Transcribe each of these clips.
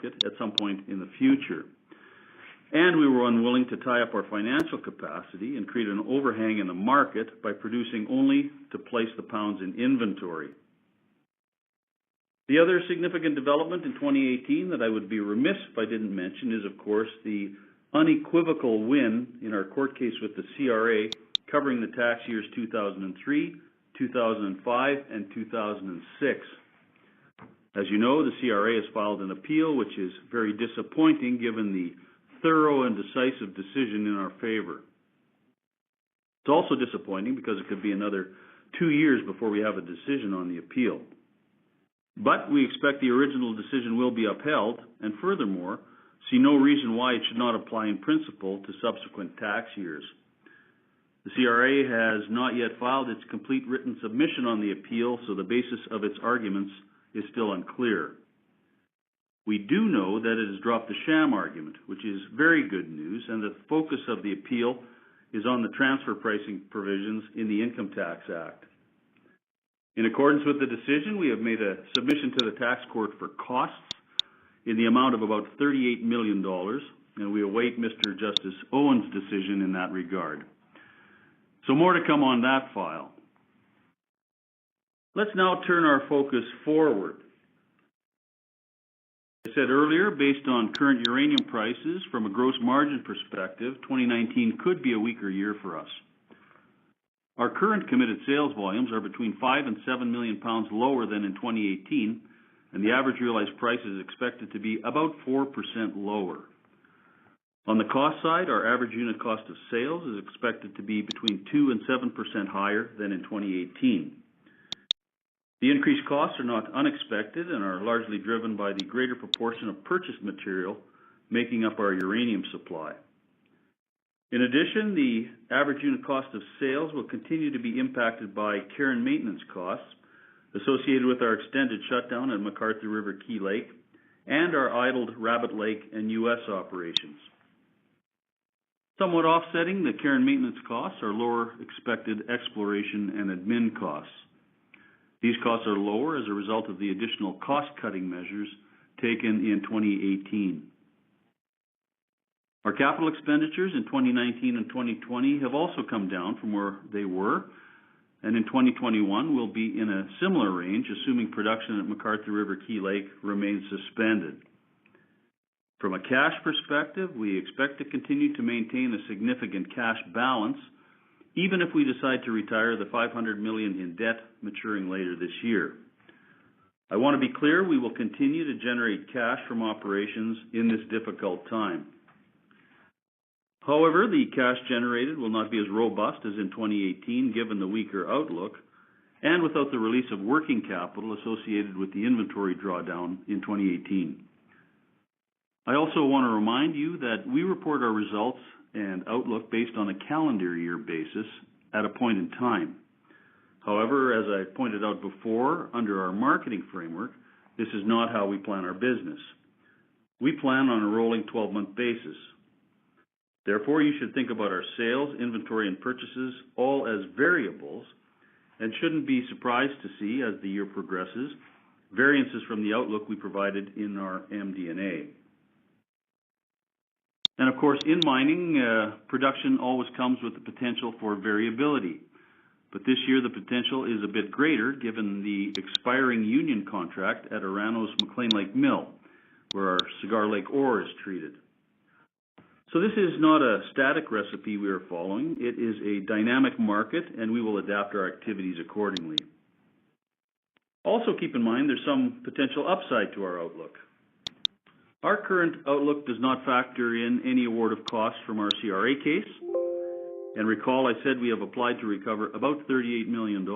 at some point in the future. And we were unwilling to tie up our financial capacity and create an overhang in the market by producing only to place the pounds in inventory. The other significant development in 2018 that I would be remiss if I didn't mention is, of course, the unequivocal win in our court case with the CRA covering the tax years 2003, 2005, and 2006. As you know, the CRA has filed an appeal, which is very disappointing given the thorough and decisive decision in our favor. It's also disappointing because it could be another 2 years before we have a decision on the appeal. But we expect the original decision will be upheld, and furthermore, see no reason why it should not apply in principle to subsequent tax years. The CRA has not yet filed its complete written submission on the appeal, so the basis of its arguments is still unclear. We do know that it has dropped the sham argument, which is very good news, and the focus of the appeal is on the transfer pricing provisions in the Income Tax Act. In accordance with the decision, we have made a submission to the tax court for costs in the amount of about $38 million, and we await Mr. Justice Owen's decision in that regard. So more to come on that file. Let's now turn our focus forward. As I said earlier, based on current uranium prices, from a gross margin perspective, 2019 could be a weaker year for us. Our current committed sales volumes are between 5 and 7 million pounds lower than in 2018, and the average realized price is expected to be about 4% lower. On the cost side, our average unit cost of sales is expected to be between 2 and 7% higher than in 2018. The increased costs are not unexpected and are largely driven by the greater proportion of purchased material making up our uranium supply. In addition, the average unit cost of sales will continue to be impacted by care and maintenance costs associated with our extended shutdown at McArthur River/Key Lake and our idled Rabbit Lake and U.S. operations. Somewhat offsetting the care and maintenance costs are lower expected exploration and admin costs. These costs are lower as a result of the additional cost-cutting measures taken in 2018. Our capital expenditures in 2019 and 2020 have also come down from where they were, and in 2021 will be in a similar range, assuming production at McArthur River/Key Lake remains suspended. From a cash perspective, we expect to continue to maintain a significant cash balance, even if we decide to retire the $500 million in debt maturing later this year. I want to be clear, we will continue to generate cash from operations in this difficult time. However, the cash generated will not be as robust as in 2018 given the weaker outlook and without the release of working capital associated with the inventory drawdown in 2018. I also want to remind you that we report our results and outlook based on a calendar year basis at a point in time. However, as I pointed out before, under our marketing framework, this is not how we plan our business. We plan on a rolling 12-month basis. Therefore, you should think about our sales, inventory, and purchases all as variables and shouldn't be surprised to see, as the year progresses, variances from the outlook we provided in our MD&A. And of course, in mining, production always comes with the potential for variability. But this year, the potential is a bit greater given the expiring union contract at Orano's McLean Lake Mill, where our Cigar Lake ore is treated. So this is not a static recipe we are following. It is a dynamic market, and we will adapt our activities accordingly. Also keep in mind there's some potential upside to our outlook. Our current outlook does not factor in any award of costs from our CRA case. And recall I said we have applied to recover about $38 million.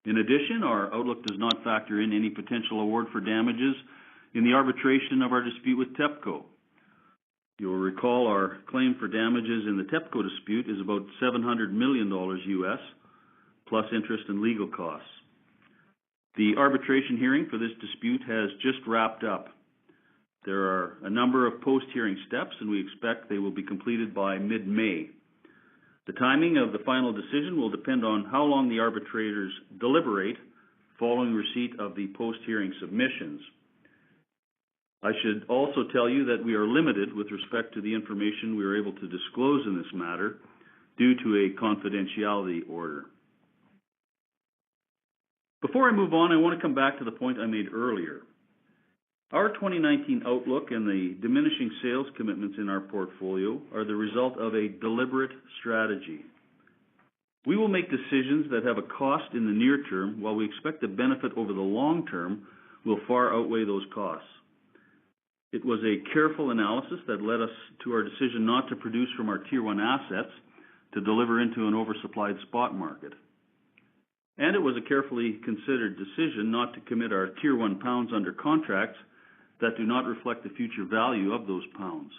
In addition, our outlook does not factor in any potential award for damages in the arbitration of our dispute with TEPCO. You will recall our claim for damages in the TEPCO dispute is about $700 million US, plus interest and legal costs. The arbitration hearing for this dispute has just wrapped up. There are a number of post-hearing steps, and we expect they will be completed by mid-May. The timing of the final decision will depend on how long the arbitrators deliberate following receipt of the post-hearing submissions. I should also tell you that we are limited with respect to the information we are able to disclose in this matter due to a confidentiality order. Before I move on, I want to come back to the point I made earlier. Our 2019 outlook and the diminishing sales commitments in our portfolio are the result of a deliberate strategy. We will make decisions that have a cost in the near term, while we expect the benefit over the long term will far outweigh those costs. It was a careful analysis that led us to our decision not to produce from our Tier 1 assets to deliver into an oversupplied spot market. And it was a carefully considered decision not to commit our Tier 1 pounds under contracts that do not reflect the future value of those pounds.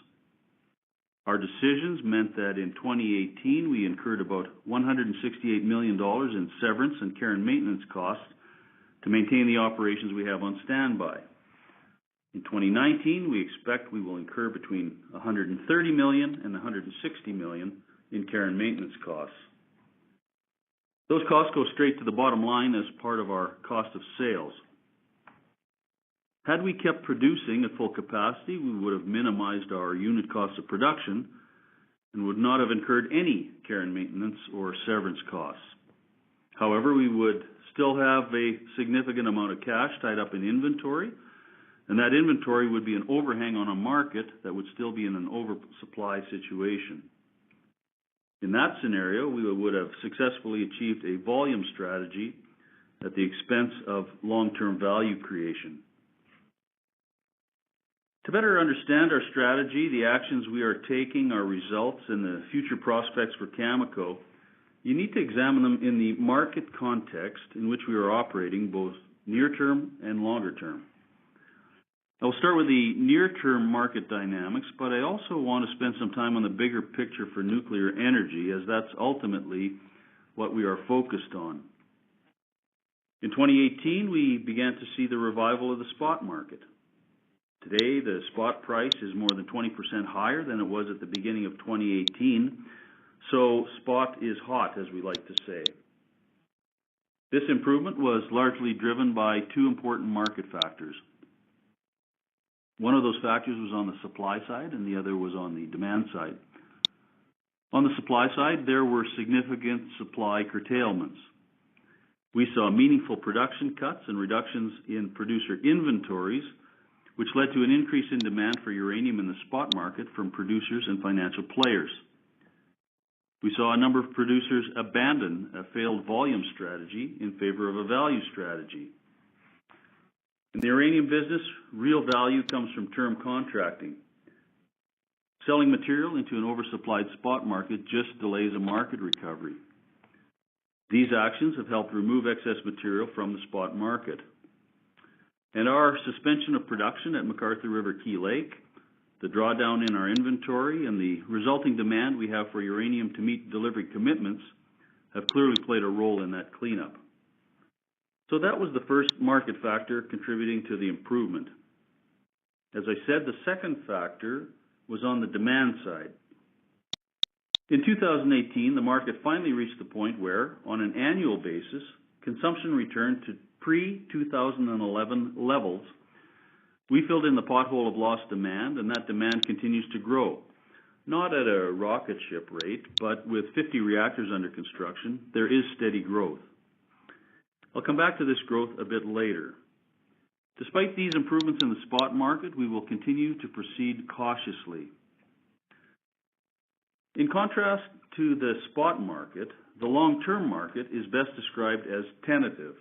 Our decisions meant that in 2018 we incurred about $168 million in severance and care and maintenance costs to maintain the operations we have on standby. In 2019, we expect we will incur between $130 million and $160 million in care and maintenance costs. Those costs go straight to the bottom line as part of our cost of sales. Had we kept producing at full capacity, we would have minimized our unit cost of production and would not have incurred any care and maintenance or severance costs. However, we would still have a significant amount of cash tied up in inventory, and that inventory would be an overhang on a market that would still be in an oversupply situation. In that scenario, we would have successfully achieved a volume strategy at the expense of long-term value creation. To better understand our strategy, the actions we are taking, our results, and the future prospects for Cameco, you need to examine them in the market context in which we are operating, both near-term and longer-term. I will start with the near-term market dynamics, but I also want to spend some time on the bigger picture for nuclear energy, as that's ultimately what we are focused on. In 2018, we began to see the revival of the spot market. Today, the spot price is more than 20% higher than it was at the beginning of 2018, so spot is hot, as we like to say. This improvement was largely driven by two important market factors. One of those factors was on the supply side, and the other was on the demand side. On the supply side, there were significant supply curtailments. We saw meaningful production cuts and reductions in producer inventories, which led to an increase in demand for uranium in the spot market from producers and financial players. We saw a number of producers abandon a failed volume strategy in favor of a value strategy. In the uranium business, real value comes from term contracting. Selling material into an oversupplied spot market just delays a market recovery. These actions have helped remove excess material from the spot market. And our suspension of production at McArthur River/Key Lake, the drawdown in our inventory, and the resulting demand we have for uranium to meet delivery commitments have clearly played a role in that cleanup. So that was the first market factor contributing to the improvement. As I said, the second factor was on the demand side. In 2018, the market finally reached the point where, on an annual basis, consumption returned to pre-2011 levels. We filled in the pothole of lost demand, and that demand continues to grow. Not at a rocket ship rate, but with 50 reactors under construction, there is steady growth. I'll come back to this growth a bit later. Despite these improvements in the spot market, we will continue to proceed cautiously. In contrast to the spot market, the long-term market is best described as tentative.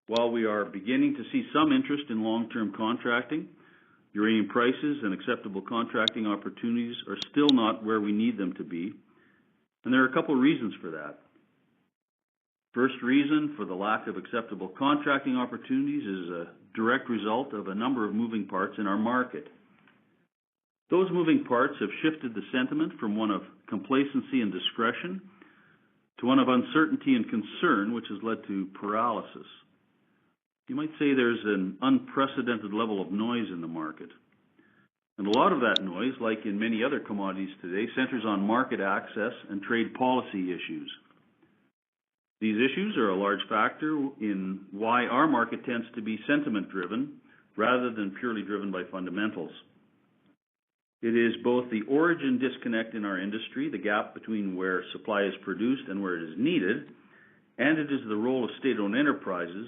While we are beginning to see some interest in long-term contracting, uranium prices and acceptable contracting opportunities are still not where we need them to be, and there are a couple reasons for that. First reason for the lack of acceptable contracting opportunities is a direct result of a number of moving parts in our market. Those moving parts have shifted the sentiment from one of complacency and discretion to one of uncertainty and concern, which has led to paralysis. You might say there's an unprecedented level of noise in the market. And a lot of that noise, like in many other commodities today, centers on market access and trade policy issues. These issues are a large factor in why our market tends to be sentiment-driven rather than purely driven by fundamentals. It is both the origin disconnect in our industry, the gap between where supply is produced and where it is needed, and it is the role of state-owned enterprises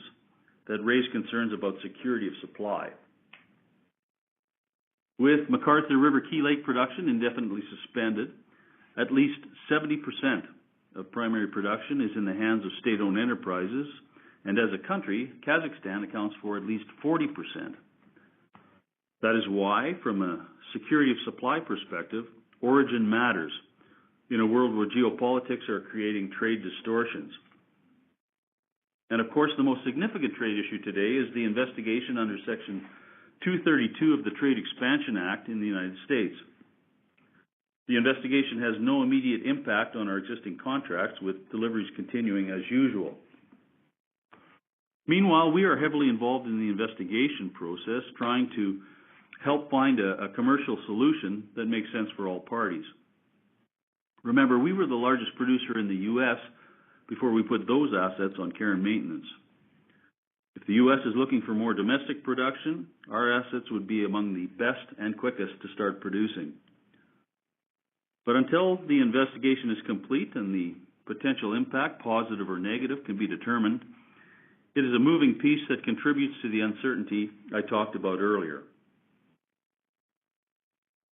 that raise concerns about security of supply. With McArthur River Key Lake production indefinitely suspended, at least 70% of primary production is in the hands of state-owned enterprises, and as a country, Kazakhstan accounts for at least 40%. That is why, from a security of supply perspective, origin matters in a world where geopolitics are creating trade distortions. And of course, the most significant trade issue today is the investigation under Section 232 of the Trade Expansion Act in the United States. The investigation has no immediate impact on our existing contracts, with deliveries continuing as usual. Meanwhile, we are heavily involved in the investigation process, trying to help find a commercial solution that makes sense for all parties. Remember, we were the largest producer in the U.S. before we put those assets on care and maintenance. If the U.S. is looking for more domestic production, our assets would be among the best and quickest to start producing. But until the investigation is complete and the potential impact, positive or negative, can be determined, it is a moving piece that contributes to the uncertainty I talked about earlier.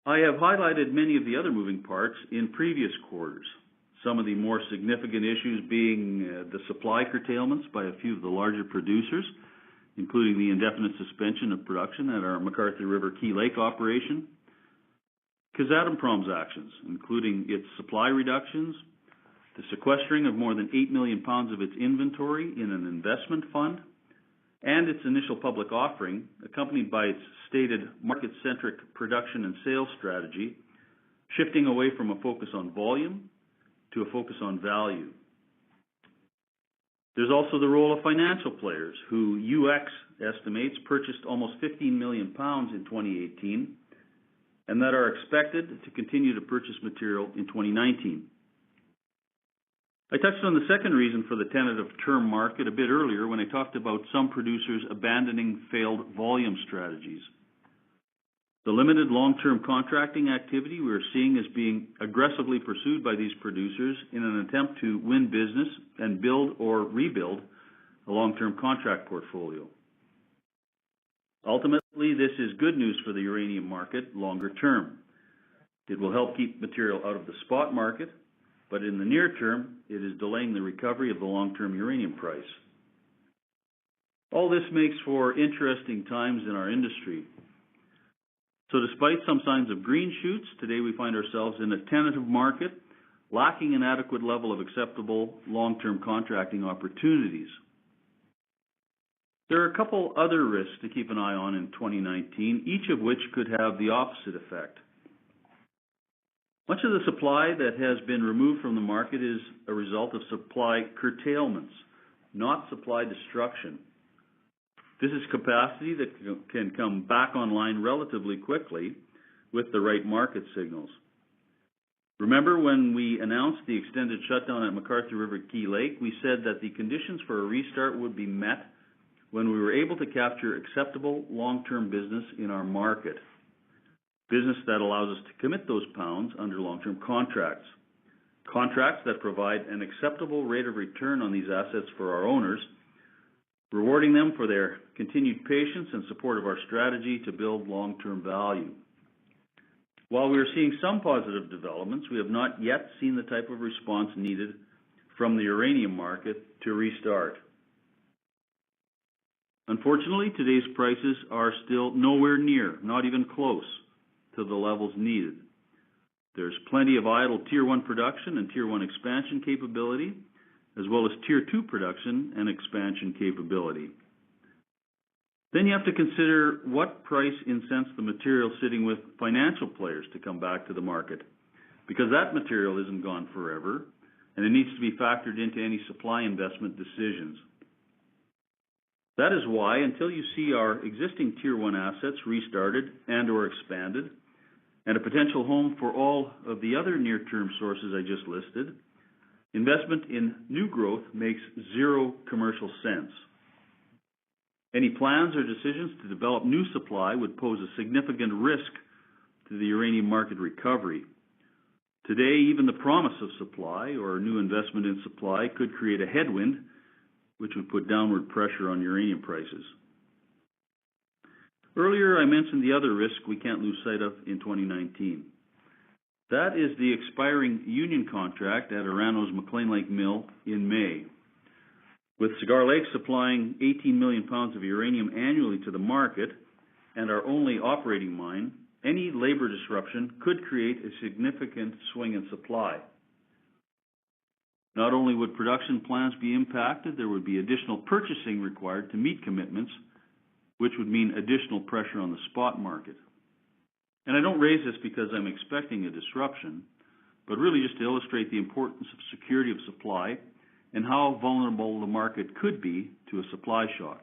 I have highlighted many of the other moving parts in previous quarters, some of the more significant issues being the supply curtailments by a few of the larger producers, including the indefinite suspension of production at our McArthur River Key Lake operation, Kazatomprom's actions, including its supply reductions, the sequestering of more than 8 million pounds of its inventory in an investment fund, and its initial public offering, accompanied by its stated market-centric production and sales strategy, shifting away from a focus on volume to a focus on value. There's also the role of financial players, who UX estimates purchased almost 15 million pounds in 2018, and that are expected to continue to purchase material in 2019. I touched on the second reason for the tentative term market a bit earlier when I talked about some producers abandoning failed volume strategies. The limited long-term contracting activity we are seeing is being aggressively pursued by these producers in an attempt to win business and build or rebuild a long-term contract portfolio. Ultimately, this is good news for the uranium market longer term. It will help keep material out of the spot market, but in the near term, it is delaying the recovery of the long-term uranium price. All this makes for interesting times in our industry. So despite some signs of green shoots, today we find ourselves in a tentative market, lacking an adequate level of acceptable long-term contracting opportunities. There are a couple other risks to keep an eye on in 2019, each of which could have the opposite effect. Much of the supply that has been removed from the market is a result of supply curtailments, not supply destruction. This is capacity that can come back online relatively quickly with the right market signals. Remember when we announced the extended shutdown at McArthur River Key Lake, we said that the conditions for a restart would be met when we were able to capture acceptable long-term business in our market. Business that allows us to commit those pounds under long-term contracts. Contracts that provide an acceptable rate of return on these assets for our owners, rewarding them for their continued patience and support of our strategy to build long-term value. While we are seeing some positive developments, we have not yet seen the type of response needed from the uranium market to restart. Unfortunately, today's prices are still nowhere near, not even close, to the levels needed. There's plenty of idle Tier 1 production and Tier 1 expansion capability, as well as Tier 2 production and expansion capability. Then you have to consider what price incents the material sitting with financial players to come back to the market, because that material isn't gone forever, and it needs to be factored into any supply investment decisions. That is why, until you see our existing Tier 1 assets restarted and or expanded, and a potential home for all of the other near-term sources I just listed, investment in new growth makes zero commercial sense. Any plans or decisions to develop new supply would pose a significant risk to the uranium market recovery. Today, even the promise of supply or new investment in supply could create a headwind, which would put downward pressure on uranium prices. Earlier, I mentioned the other risk we can't lose sight of in 2019. That is the expiring union contract at Orano's McLean Lake Mill in May. With Cigar Lake supplying 18 million pounds of uranium annually to the market and our only operating mine, any labor disruption could create a significant swing in supply. Not only would production plans be impacted, there would be additional purchasing required to meet commitments, which would mean additional pressure on the spot market. And I don't raise this because I'm expecting a disruption, but really just to illustrate the importance of security of supply and how vulnerable the market could be to a supply shock.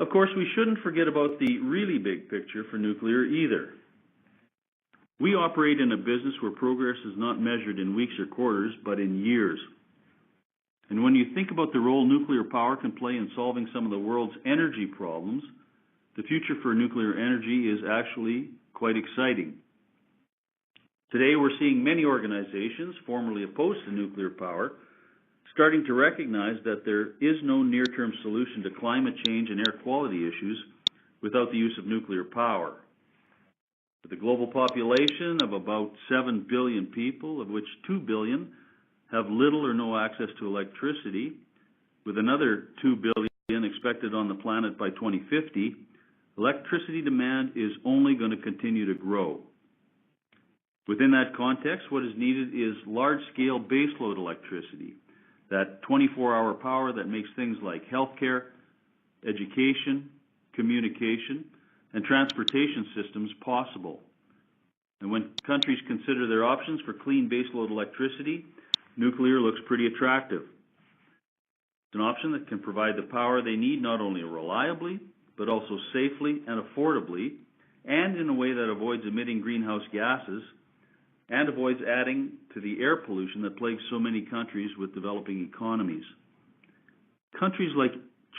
Of course, we shouldn't forget about the really big picture for nuclear either. We operate in a business where progress is not measured in weeks or quarters, but in years. And when you think about the role nuclear power can play in solving some of the world's energy problems, the future for nuclear energy is actually quite exciting. Today, we're seeing many organizations formerly opposed to nuclear power starting to recognize that there is no near-term solution to climate change and air quality issues without the use of nuclear power. With a global population of about 7 billion people, of which 2 billion have little or no access to electricity, with another 2 billion expected on the planet by 2050, electricity demand is only going to continue to grow. Within that context, what is needed is large-scale baseload electricity, that 24-hour power that makes things like healthcare, education, communication, and transportation systems possible. And when countries consider their options for clean baseload electricity, nuclear looks pretty attractive. It's an option that can provide the power they need not only reliably, but also safely and affordably, and in a way that avoids emitting greenhouse gases and avoids adding to the air pollution that plagues so many countries with developing economies. Countries like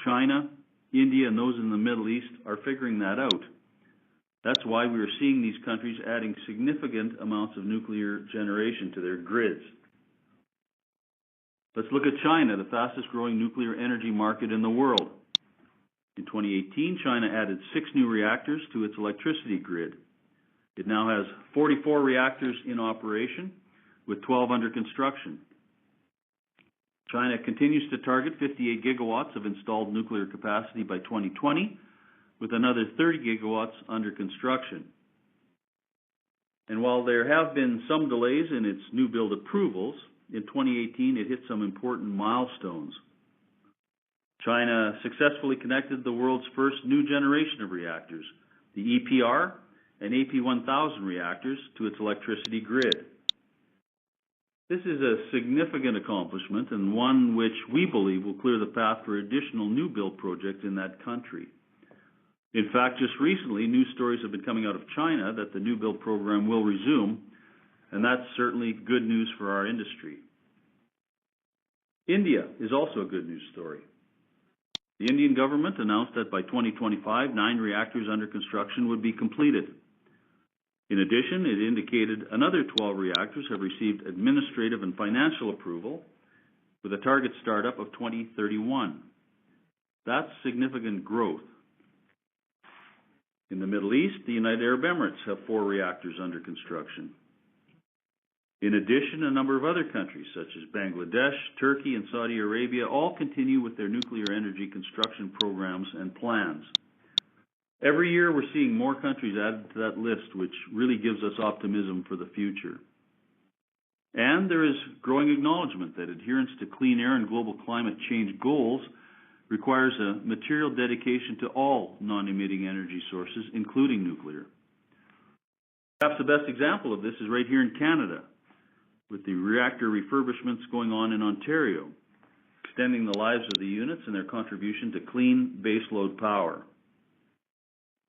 China, India, and those in the Middle East are figuring that out. That's why we are seeing these countries adding significant amounts of nuclear generation to their grids. Let's look at China, the fastest growing nuclear energy market in the world. In 2018, China added 6 new reactors to its electricity grid. It now has 44 reactors in operation, with 12 under construction. China continues to target 58 gigawatts of installed nuclear capacity by 2020, with another 30 gigawatts under construction. And while there have been some delays in its new build approvals, in 2018 it hit some important milestones. China successfully connected the world's first new generation of reactors, the EPR and AP1000 reactors, to its electricity grid. This is a significant accomplishment and one which we believe will clear the path for additional new build projects in that country. In fact, just recently, news stories have been coming out of China that the new build program will resume, and that's certainly good news for our industry. India is also a good news story. The Indian government announced that by 2025, 9 reactors under construction would be completed. In addition, it indicated another 12 reactors have received administrative and financial approval with a target startup of 2031. That's significant growth. In the Middle East, the United Arab Emirates have 4 reactors under construction. In addition, a number of other countries, such as Bangladesh, Turkey, and Saudi Arabia, all continue with their nuclear energy construction programs and plans. Every year, we're seeing more countries added to that list, which really gives us optimism for the future. And there is growing acknowledgement that adherence to clean air and global climate change goals requires a material dedication to all non-emitting energy sources, including nuclear. Perhaps the best example of this is right here in Canada, with the reactor refurbishments going on in Ontario, extending the lives of the units and their contribution to clean baseload power.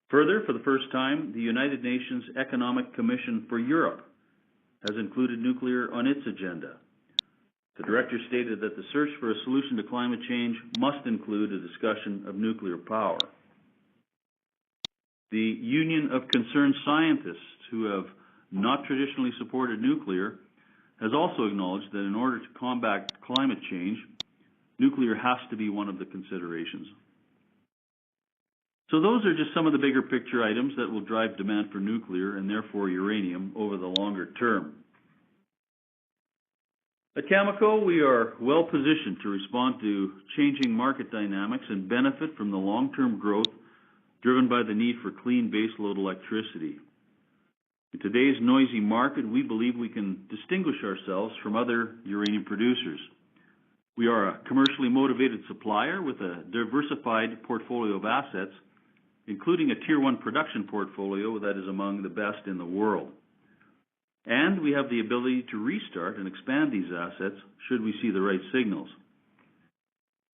Further, for the first time, the United Nations Economic Commission for Europe has included nuclear on its agenda. The director stated that the search for a solution to climate change must include a discussion of nuclear power. The Union of Concerned Scientists, who have not traditionally supported nuclear, has also acknowledged that in order to combat climate change, nuclear has to be one of the considerations. So those are just some of the bigger picture items that will drive demand for nuclear and therefore uranium over the longer term. At Cameco, we are well positioned to respond to changing market dynamics and benefit from the long-term growth driven by the need for clean baseload electricity. In today's noisy market, we believe we can distinguish ourselves from other uranium producers. We are a commercially motivated supplier with a diversified portfolio of assets, including a Tier 1 production portfolio that is among the best in the world. And we have the ability to restart and expand these assets should we see the right signals.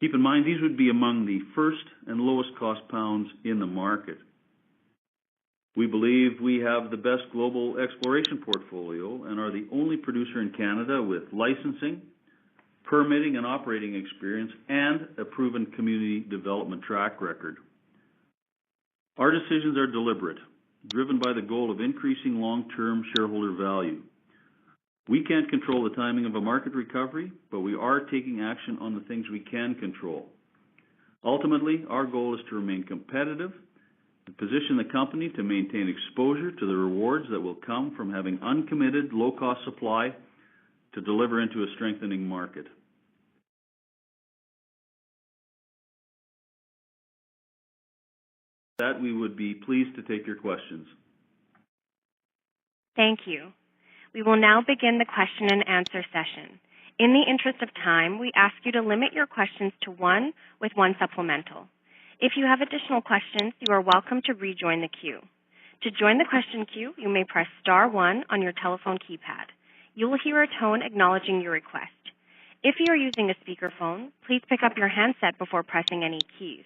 Keep in mind, these would be among the first and lowest cost pounds in the market. We believe we have the best global exploration portfolio and are the only producer in Canada with licensing, permitting and operating experience, and a proven community development track record. Our decisions are deliberate, driven by the goal of increasing long-term shareholder value. We can't control the timing of a market recovery, but we are taking action on the things we can control. Ultimately, our goal is to remain competitive and position the company to maintain exposure to the rewards that will come from having uncommitted, low-cost supply to deliver into a strengthening market. That we would be pleased to take your questions. Thank you. We will now begin the question and answer session. In the interest of time, we ask you to limit your questions to one with one supplemental. If you have additional questions, you are welcome to rejoin the queue. To join the question queue, you may press *1 on your telephone keypad. You will hear a tone acknowledging your request. If you are using a speakerphone, please pick up your handset before pressing any keys.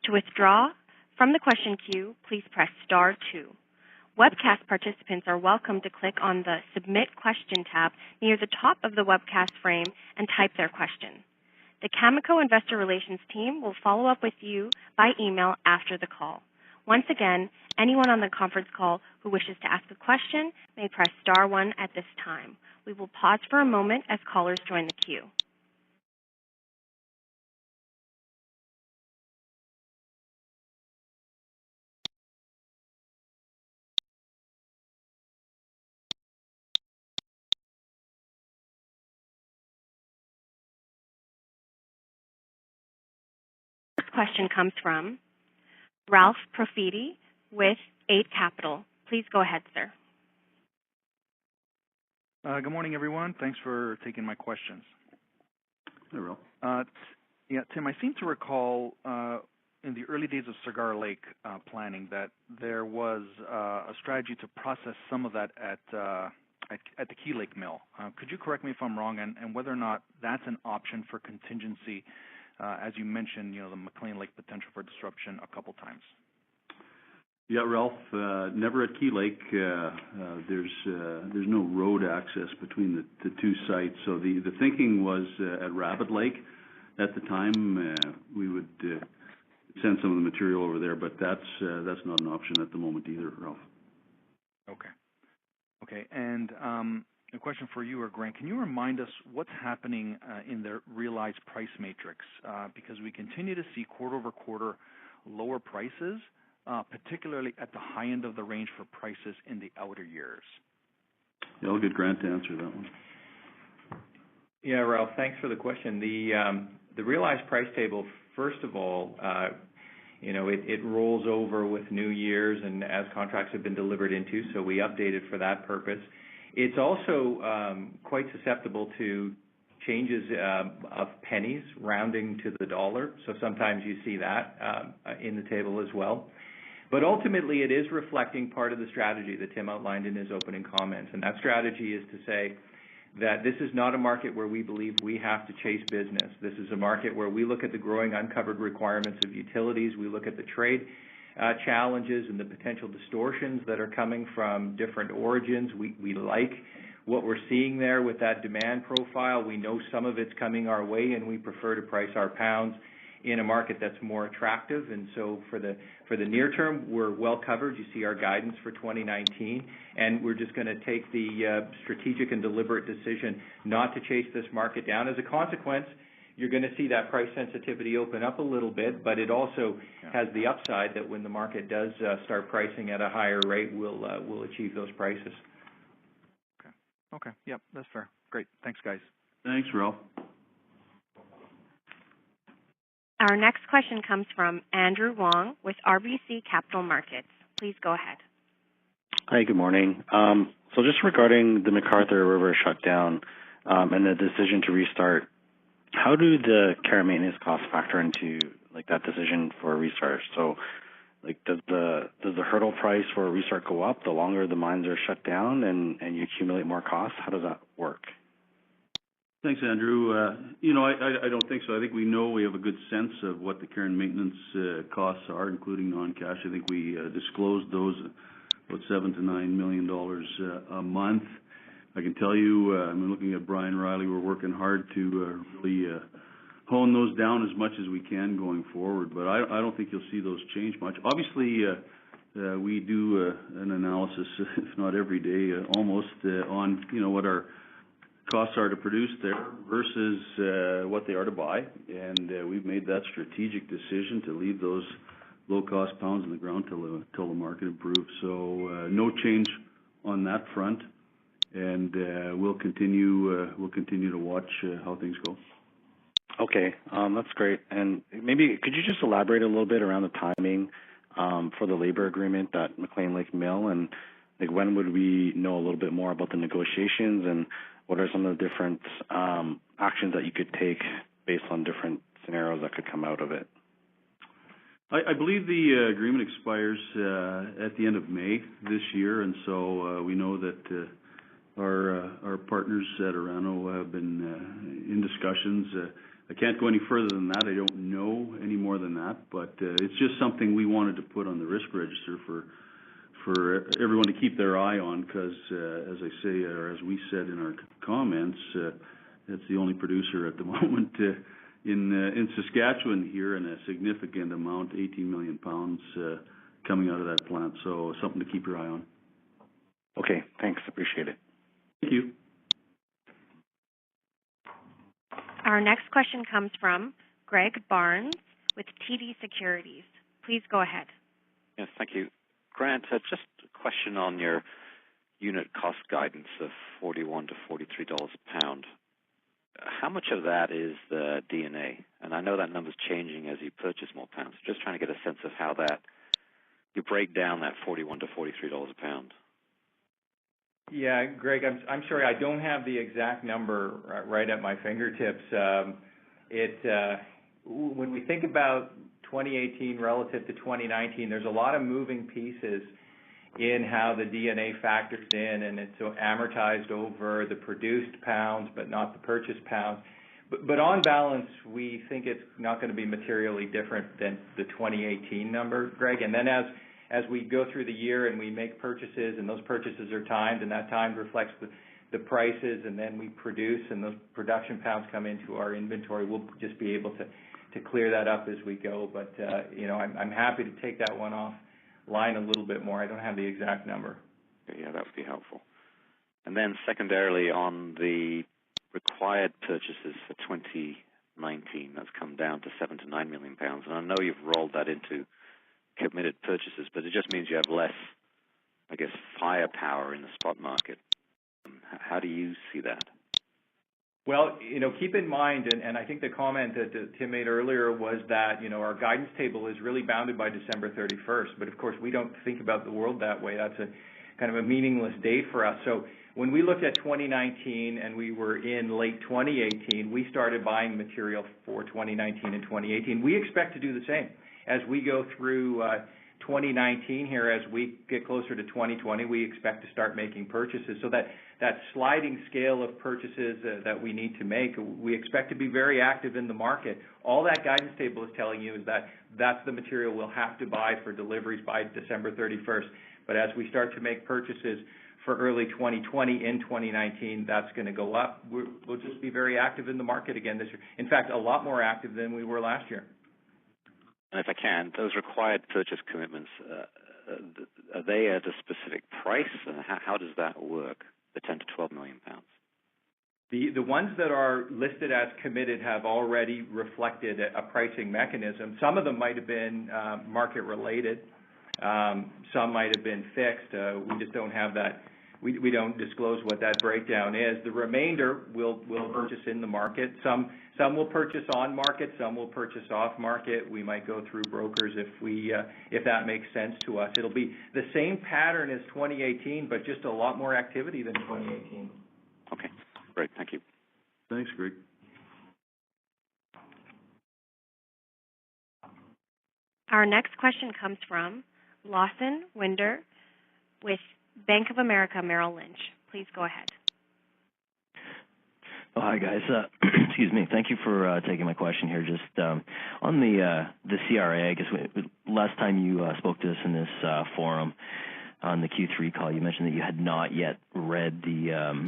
To withdraw from the question queue, please press *2. Webcast participants are welcome to click on the Submit Question tab near the top of the webcast frame and type their question. The Cameco Investor Relations team will follow up with you by email after the call. Once again, anyone on the conference call who wishes to ask a question may press *1 at this time. We will pause for a moment as callers join the queue. Question comes from Ralph Profiti with 8 Capital. Please go ahead, sir. Good morning, everyone. Thanks for taking my questions. Hey, Ralph. Tim, I seem to recall in the early days of Cigar Lake planning that there was a strategy to process some of that at the Key Lake mill. Could you correct me if I'm wrong, and whether or not that's an option for contingency? As you mentioned, the McLean Lake potential for disruption a couple times. Yeah, Ralph, never at Key Lake. There's no road access between the two sites. So the thinking was at Rabbit Lake at the time we would send some of the material over there, but that's not an option at the moment either, Ralph. Okay, and a question for you or Grant. Can you remind us what's happening in the realized price matrix? Because we continue to see quarter over quarter lower prices, particularly at the high end of the range for prices in the outer years. Yeah, I'll get Grant to answer that one. Yeah, Ralph, thanks for the question. The realized price table, first of all, it rolls over with new years and as contracts have been delivered into, so we updated for that purpose. It's also quite susceptible to changes of pennies rounding to the dollar, so sometimes you see that in the table as well. But ultimately, it is reflecting part of the strategy that Tim outlined in his opening comments, and that strategy is to say that this is not a market where we believe we have to chase business. This is a market where we look at the growing uncovered requirements of utilities, we look at the trade challenges and the potential distortions that are coming from different origins. We like what we're seeing there with that demand profile. We know some of it's coming our way, and we prefer to price our pounds in a market that's more attractive. And so for the near term, we're well covered. You see our guidance for 2019, and we're just going to take the strategic and deliberate decision not to chase this market down. As a consequence, you're going to see that price sensitivity open up a little bit, but it also has the upside that when the market does start pricing at a higher rate, we'll achieve those prices. Okay. Yep, that's fair. Great. Thanks, guys. Thanks, Ralph. Our next question comes from Andrew Wong with RBC Capital Markets. Please go ahead. Hi, good morning. So just regarding the McArthur River shutdown and the decision to restart, how do the care and maintenance costs factor into that decision for a restart? So does the hurdle price for a restart go up the longer the mines are shut down and you accumulate more costs? How does that work? Thanks, Andrew. I don't think so. I think we know we have a good sense of what the care and maintenance costs are, including non-cash. I think we disclosed those about $7 to $9 million a month. I can tell you, I'm looking at Brian Riley, we're working hard to really hone those down as much as we can going forward, but I don't think you'll see those change much. Obviously, we do an analysis, if not every day, almost, on what our costs are to produce there versus what they are to buy, and we've made that strategic decision to leave those low-cost pounds in the ground till the market improves. So no change on that front, and we'll continue to watch how things go. Okay, that's great. And maybe could you just elaborate a little bit around the timing for the labor agreement at McLean Lake Mill, and when would we know a little bit more about the negotiations, and what are some of the different actions that you could take based on different scenarios that could come out of it? I believe the agreement expires at the end of May this year, and so we know that our partners at Orano have been in discussions. I can't go any further than that. I don't know any more than that, but it's just something we wanted to put on the risk register for everyone to keep their eye on, because as I say, or as we said in our comments, it's the only producer at the moment in Saskatchewan here, and a significant amount, 18 million pounds coming out of that plant. So something to keep your eye on. Okay, thanks. Appreciate it. Thank you. Our next question comes from Greg Barnes with TD Securities. Please go ahead. Yes, thank you. Grant, just a question on your unit cost guidance of $41 to $43 a pound. How much of that is the DNA? And I know that number's changing as you purchase more pounds. Just trying to get a sense of how that you break down that $41 to $43 a pound. Yeah, Greg, I'm sorry, I don't have the exact number right at my fingertips. When we think about 2018 relative to 2019, there's a lot of moving pieces in how the DNA factors in, and it's amortized over the produced pounds but not the purchased pounds. But on balance, we think it's not going to be materially different than the 2018 number, Greg. And then as we go through the year and we make purchases, and those purchases are timed, and that time reflects the prices, and then we produce, and those production pounds come into our inventory, we'll just be able to clear that up as we go. But I'm happy to take that one offline a little bit more. I don't have the exact number. Yeah, that would be helpful. And then secondarily, on the required purchases for 2019, that's come down to 7 to 9 million pounds. And I know you've rolled that into committed purchases, but it just means you have less, I guess, firepower in the spot market. How do you see that? Well, keep in mind, and I think the comment that Tim made earlier was that, our guidance table is really bounded by December 31st. But of course, we don't think about the world that way. That's a kind of a meaningless date for us. So when we looked at 2019 and we were in late 2018, we started buying material for 2019 and 2018. We expect to do the same. As we go through 2019 here, as we get closer to 2020, we expect to start making purchases. So that sliding scale of purchases that we need to make, we expect to be very active in the market. All that guidance table is telling you is that that's the material we'll have to buy for deliveries by December 31st. But as we start to make purchases for early 2020 in 2019, that's going to go up. We'll just be very active in the market again this year. In fact, a lot more active than we were last year. And if I can, those required purchase commitments, are they at a specific price? How does that work, the 10 to 12 million pounds? The ones that are listed as committed have already reflected a pricing mechanism. Some of them might have been market related. Some might have been fixed. We just don't have that. We don't disclose what that breakdown is. The remainder will purchase in the market. Some will purchase on market. Some will purchase off market. We might go through brokers if that makes sense to us. It'll be the same pattern as 2018, but just a lot more activity than 2018. Okay, great. Thank you. Thanks, Greg. Our next question comes from Lawson Winder with Bank of America Merrill Lynch. Please go ahead. Oh, hi, guys. Excuse me. Thank you for taking my question here. Just on the CRA, I guess last time you spoke to us in this forum on the Q3 call, you mentioned that you had not yet read the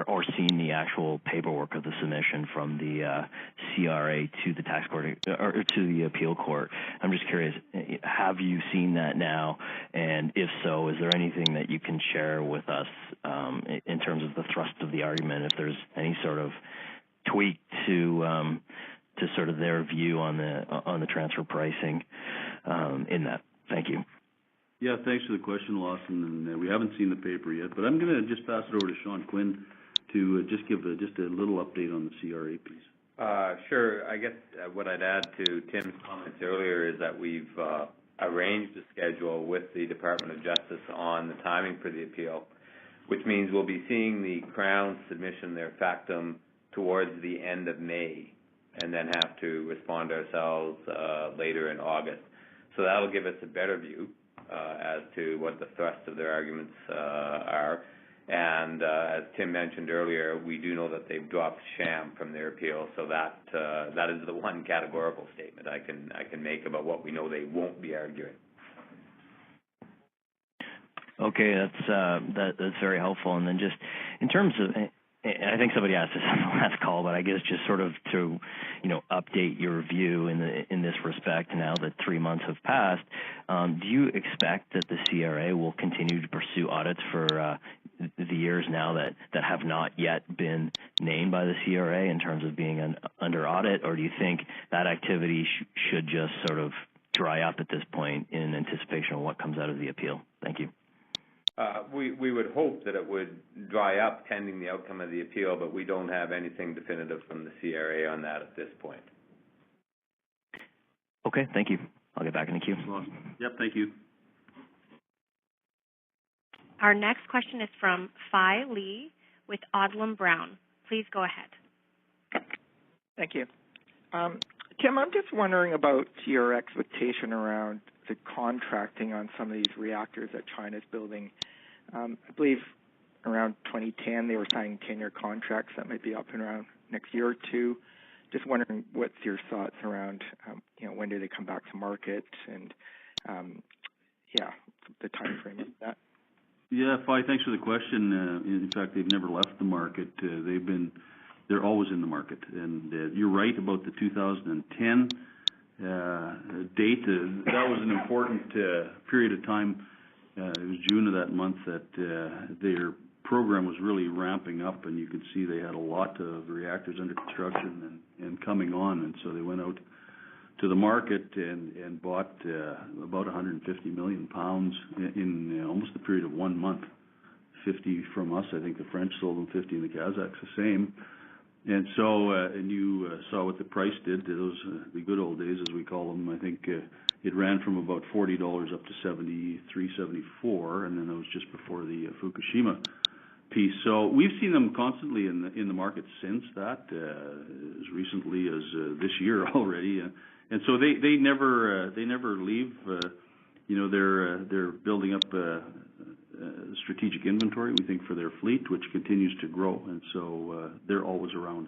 or seen the actual paperwork of the submission from the CRA to the tax court or to the appeal court. I'm just curious, have you seen that now? And if so, is there anything that you can share with us in terms of the thrust of the argument? If there's any sort of tweak to sort of their view on the transfer pricing in that? Thank you. Yeah, thanks for the question, Lawson. And we haven't seen the paper yet, but I'm going to just pass it over to Sean Quinn to just give just a little update on the CRA piece. Sure. I guess what I'd add to Tim's comments earlier is that we've arranged a schedule with the Department of Justice on the timing for the appeal, which means we'll be seeing the Crown submission their factum towards the end of May and then have to respond ourselves later in August. So that'll give us a better view as to what the thrust of their arguments are. And as Tim mentioned earlier, we do know that they've dropped sham from their appeal, so that is the one categorical statement I can make about what we know they won't be arguing. Okay, that's very helpful. And then just in terms of, I think somebody asked this on the last call, but I guess just sort of to, update your view in this respect now that 3 months have passed, do you expect that the CRA will continue to pursue audits for the years now that have not yet been named by the CRA in terms of being under audit, or do you think that activity should just sort of dry up at this point in anticipation of what comes out of the appeal? Thank you. We would hope that it would dry up pending the outcome of the appeal, but we don't have anything definitive from the CRA on that at this point. Okay, thank you. I'll get back in the queue. Yep, thank you. Our next question is from Phi Lee with Odlum Brown. Please go ahead. Thank you. Tim, I'm just wondering about your expectation around the contracting on some of these reactors that China's building. I believe around 2010 they were signing 10-year contracts that might be up and around next year or two. Just wondering what's your thoughts around, when do they come back to market and, the time frame of that. Yeah, Phi, thanks for the question. In fact, they've never left the market. They're always in the market. And you're right about the 2010 date. That was an important period of time. It was June of that month that their program was really ramping up, and you could see they had a lot of reactors under construction and coming on. And so they went out to the market and bought about 150 million pounds in almost the period of 1 month. 50 from us. I think the French sold them 50 and the Kazakhs the same. And so, and you saw what the price did. Those the good old days, as we call them. I think it ran from about $40 up to 73, 74, and then that was just before the Fukushima piece. So we've seen them constantly in the market since that, as recently as this year already. And so they never leave. They're building up strategic inventory, we think, for their fleet, which continues to grow, and so they're always around.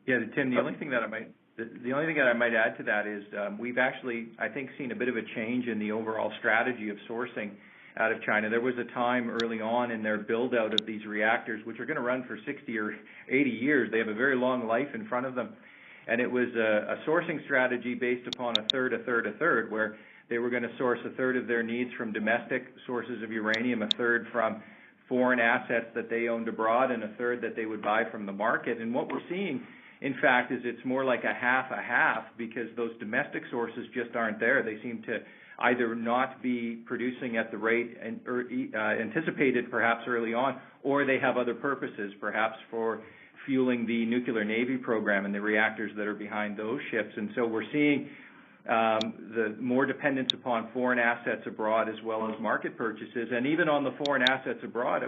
Yeah, Tim, the only thing that I might add to that is we've actually, I think, seen a bit of a change in the overall strategy of sourcing. out of China. There was a time early on in their build-out of these reactors, which are going to run for 60 or 80 years. They have a very long life in front of them. And it was a sourcing strategy based upon a third, where they were going to source a third of their needs from domestic sources of uranium, a third from foreign assets that they owned abroad, and a third that they would buy from the market. And what we're seeing, in fact, is it's more like a half, because those domestic sources just aren't there. They seem to either not be producing at the rate anticipated perhaps early on, or they have other purposes, perhaps for fueling the nuclear Navy program and the reactors that are behind those ships. And so we're seeing the more dependence upon foreign assets abroad as well as market purchases. And even on the foreign assets abroad,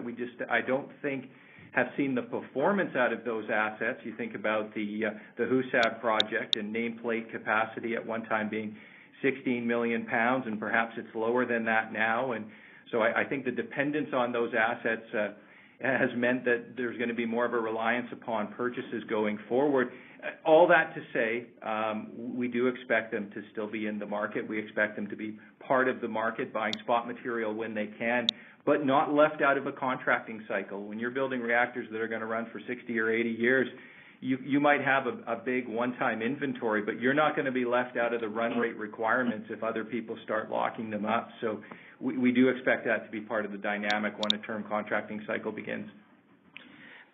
I don't think have seen the performance out of those assets. You think about the Husab project and nameplate capacity at one time being 16 million pounds, and perhaps it's lower than that now. And so I think the dependence on those assets has meant that there's going to be more of a reliance upon purchases going forward. All that to say, we do expect them to still be in the market. We expect them to be part of the market, buying spot material when they can, but not left out of a contracting cycle. When you're building reactors that are going to run for 60 or 80 years, you might have a big one-time inventory, but you're not going to be left out of the run rate requirements if other people start locking them up. So we do expect that to be part of the dynamic when a term contracting cycle begins.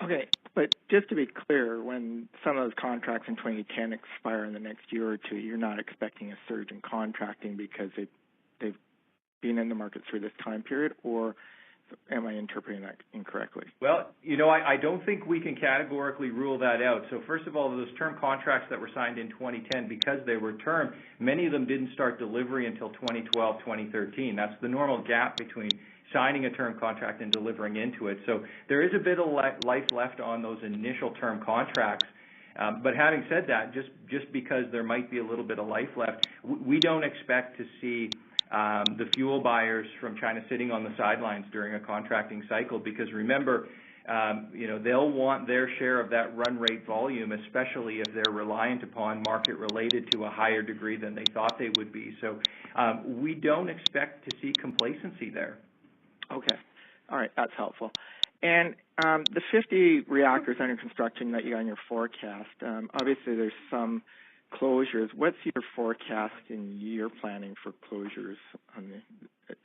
Okay, but just to be clear, when some of those contracts in 2010 expire in the next year or two, you're not expecting a surge in contracting because they've been in the market through this time period, or am I interpreting that incorrectly? Well, I don't think we can categorically rule that out. So first of all, those term contracts that were signed in 2010, because they were term, many of them didn't start delivery until 2012, 2013. That's the normal gap between signing a term contract and delivering into it. So there is a bit of life left on those initial term contracts. But having said that, just because there might be a little bit of life left, we don't expect to see the fuel buyers from China sitting on the sidelines during a contracting cycle, because remember, they'll want their share of that run rate volume, especially if they're reliant upon market related to a higher degree than they thought they would be. So we don't expect to see complacency there. Okay. All right. That's helpful. And the 50 reactors under construction that you got in your forecast, obviously there's some closures. What's your forecast in year planning for closures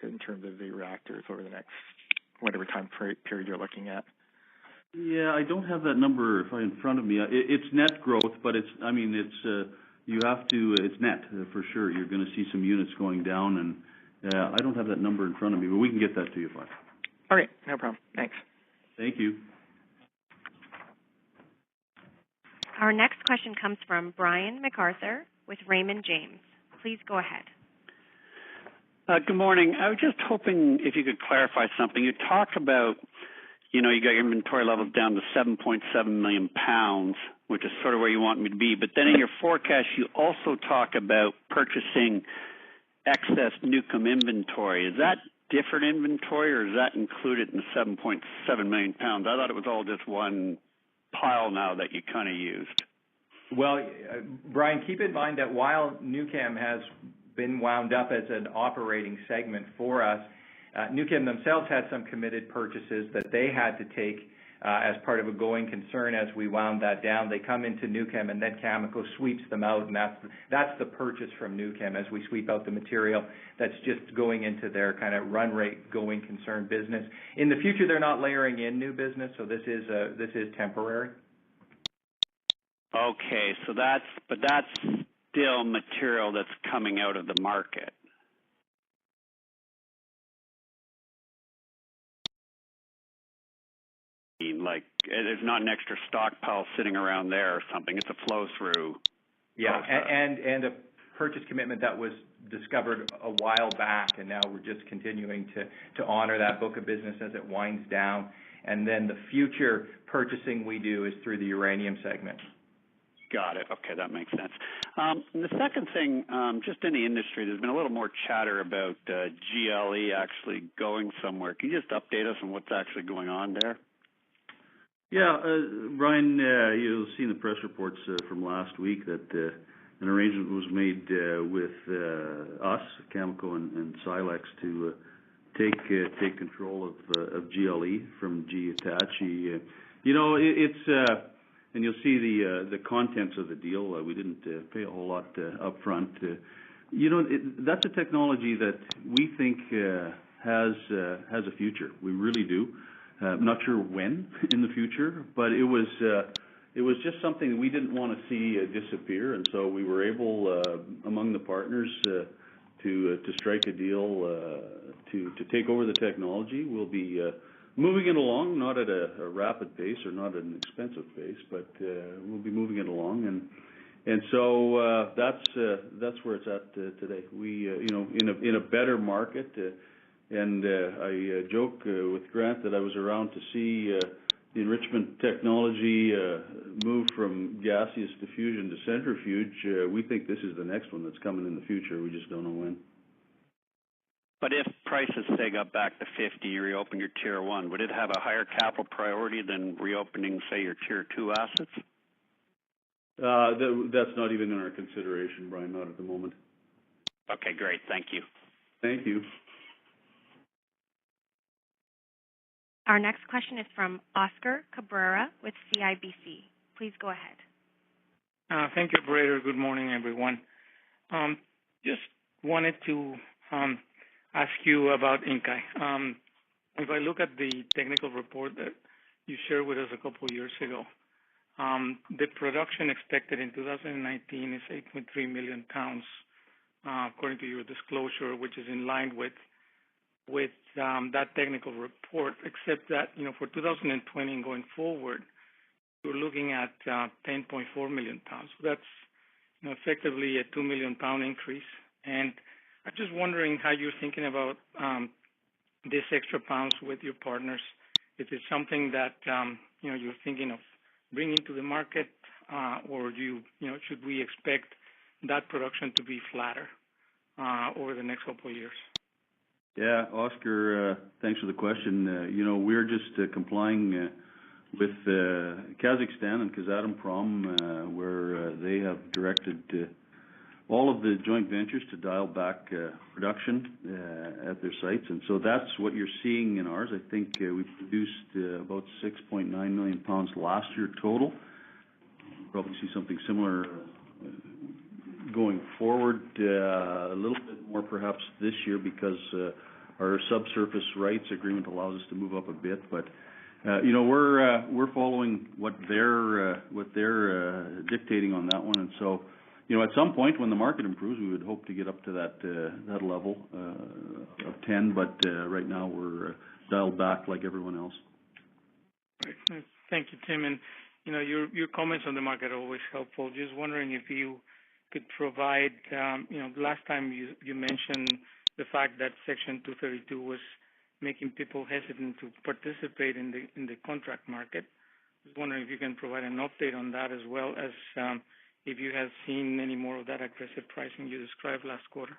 in terms of the reactors over the next whatever time period you're looking at? Yeah, I don't have that number in front of me. It's net growth, but it's net for sure. You're going to see some units going down, and I don't have that number in front of me, but we can get that to you, Flash. All right, no problem. Thanks. Thank you. Our next question comes from Brian MacArthur with Raymond James. Please go ahead. Good morning. I was just hoping if you could clarify something. You talked about, you got your inventory levels down to 7.7 million pounds, which is sort of where you want me to be. But then in your forecast, you also talk about purchasing excess Nucleum inventory. Is that different inventory, or is that included in the 7.7 million pounds? I thought it was all just one pile now that you kind of used. Well, Brian, keep in mind that while Nucam has been wound up as an operating segment for us, Nucam themselves had some committed purchases that they had to take as part of a going concern as we wound that down. They come into Nucam, and then Cameco sweeps them out, and that's the purchase from Nucam as we sweep out the material that's just going into their kind of run rate going concern business. In the future, they're not layering in new business, so this is temporary. Okay, so that's still material that's coming out of the market. Like, there's not an extra stockpile sitting around there or something. It's a flow-through. Yeah, and a purchase commitment that was discovered a while back, and now we're just continuing to honor that book of business as it winds down. And then the future purchasing we do is through the uranium segment. Got it. Okay, that makes sense. And the second thing, just in the industry, there's been a little more chatter about GLE actually going somewhere. Can you just update us on what's actually going on there? Yeah, Brian, you'll see in the press reports from last week that an arrangement was made with us, Cameco and Silex, to take control of GLE from GE Hitachi. You know, it's and you'll see the contents of the deal. We didn't pay a whole lot up front. You know, that's a technology that we think has a future. We really do. I'm not sure when in the future, but it was just something that we didn't want to see disappear, and so we were able, among the partners, to strike a deal to take over the technology. We'll be moving it along, not at a rapid pace or not at an expensive pace, but we'll be moving it along, and so that's where it's at today. We you know, in a better market, and I joke with Grant that I was around to see the enrichment technology move from gaseous diffusion to centrifuge. We think this is the next one that's coming in the future. We just don't know when. But if prices, say, got back to 50, you reopen your Tier 1, would it have a higher capital priority than reopening, say, your Tier 2 assets? That's not even in our consideration, Brian, not at the moment. Okay, great. Thank you. Thank you. Our next question is from Oscar Cabrera with CIBC. Please go ahead. Thank you, operator. Good morning, everyone. Just wanted to ask you about Inkai. If I look at the technical report that you shared with us a couple of years ago, the production expected in 2019 is 8.3 million pounds, according to your disclosure, which is in line with that technical report, except that, you know, for 2020 and going forward, we're looking at 10.4 million pounds. So that's, you know, effectively a 2 million pound increase. And I'm just wondering how you're thinking about this extra pounds with your partners. Is it something that you know, you're thinking of bringing to the market, or should we expect that production to be flatter over the next couple of years? Yeah, Oscar, thanks for the question. You know, we're just complying with Kazakhstan and Kazatomprom, where they have directed all of the joint ventures to dial back production at their sites, and so that's what you're seeing in ours. I think we produced about 6.9 million pounds last year total. We'll probably see something similar going forward, a little bit more perhaps this year, because our subsurface rights agreement allows us to move up a bit. But you know, we're following what they're dictating on that one, and so, you know, at some point when the market improves, we would hope to get up to that level of 10. But right now we're dialed back like everyone else. Right. Thank you, Tim. And you know, your comments on the market are always helpful. Just wondering if you could provide, you know, last time you mentioned the fact that Section 232 was making people hesitant to participate in the contract market. Just wondering if you can provide an update on that, as well as if you have seen any more of that aggressive pricing you described last quarter.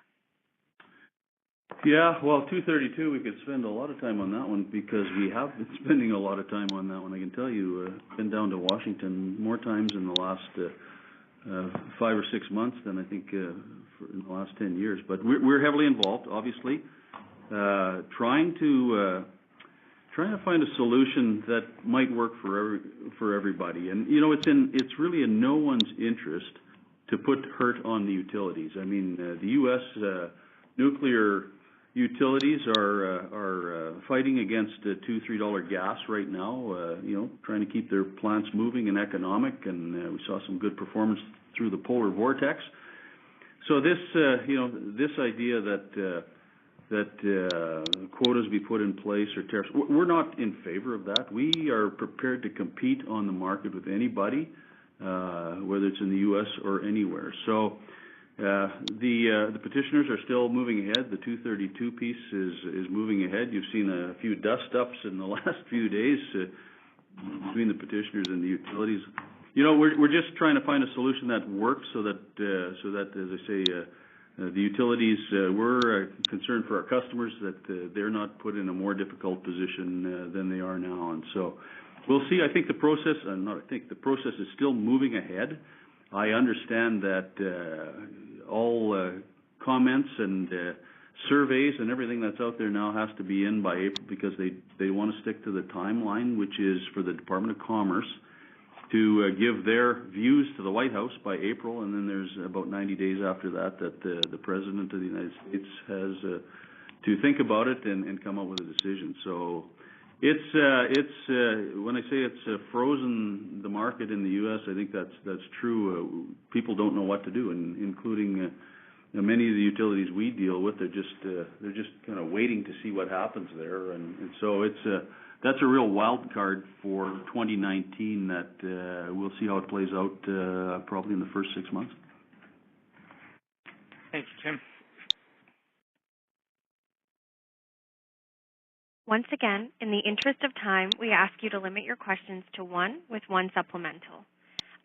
Yeah, well, 232, we could spend a lot of time on that one, because we have been spending a lot of time on that one. I can tell you, been down to Washington more times in the last 5 or 6 months than I think in the last 10 years. But we're heavily involved, obviously, trying to find a solution that might work for everybody. And you know, it's really in no one's interest to put hurt on the utilities. I mean, the U.S. Nuclear utilities are fighting against $2-3 gas right now. You know, trying to keep their plants moving and economic, and we saw some good performance through the polar vortex. So this, you know, this idea that quotas be put in place or tariffs, we're not in favor of that. We are prepared to compete on the market with anybody, whether it's in the U.S. or anywhere. So the petitioners are still moving ahead. The 232 piece is moving ahead. You've seen a few dust-ups in the last few days between the petitioners and the utilities. You know, we're just trying to find a solution that works, so that as I say, the utilities, we're concerned for our customers that they're not put in a more difficult position than they are now. And so we'll see. I think the process, the process is still moving ahead. I understand that all comments and surveys and everything that's out there now has to be in by April because they want to stick to the timeline, which is for the Department of Commerce to give their views to the White House by April, and then there's about 90 days after that the President of the United States has to think about it and come up with a decision. So it's when I say it's frozen the market in the U.S., I think that's true. People don't know what to do, and including many of the utilities we deal with. They're just kind of waiting to see what happens there, and so that's a real wild card for 2019 that we'll see how it plays out probably in the first 6 months. Thank you, Tim. Once again, in the interest of time, we ask you to limit your questions to one with one supplemental.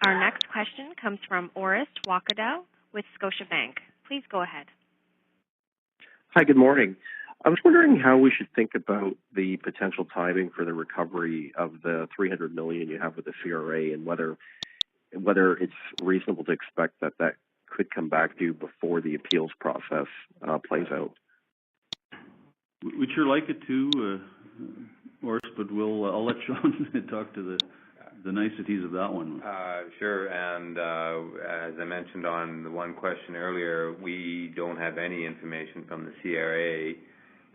Our next question comes from Orest Wacadao with Scotiabank. Please go ahead. Hi, good morning. I was wondering how we should think about the potential timing for the recovery of the $300 million you have with the CRA, and whether it's reasonable to expect that could come back to you before the appeals process plays out. We'd sure like it to, Orest, but I'll let Sean talk to the niceties of that one. Sure, and as I mentioned on the one question earlier, we don't have any information from the CRA,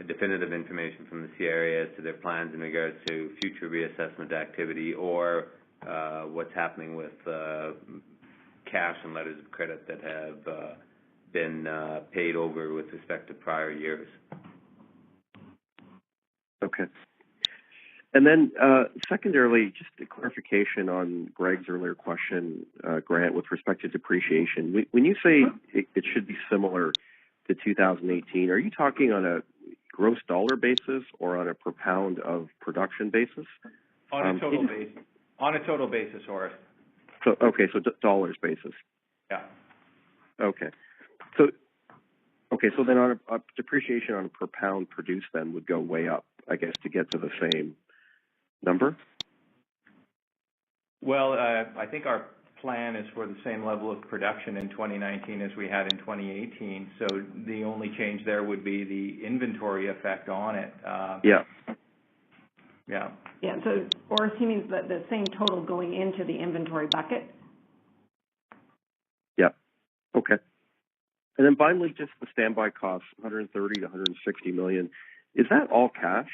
definitive information from the CRA as to their plans in regards to future reassessment activity or what's happening with cash and letters of credit that have been paid over with respect to prior years. Okay. And then secondarily, just a clarification on Greg's earlier question, Grant, with respect to depreciation. When you say it should be similar to 2018, are you talking on a gross dollar basis or on a per pound of production basis? On a total basis. On a total basis, Horace. So dollars basis. Yeah. Okay. So then on a depreciation on a per pound produced then would go way up, I guess, to get to the same number? Well, I think our plan is for the same level of production in 2019 as we had in 2018. So the only change there would be the inventory effect on it. Yeah. Yeah, so, or he means that the same total going into the inventory bucket? Yeah, okay. And then finally, just the standby costs, 130 to 160 million. Is that all cash?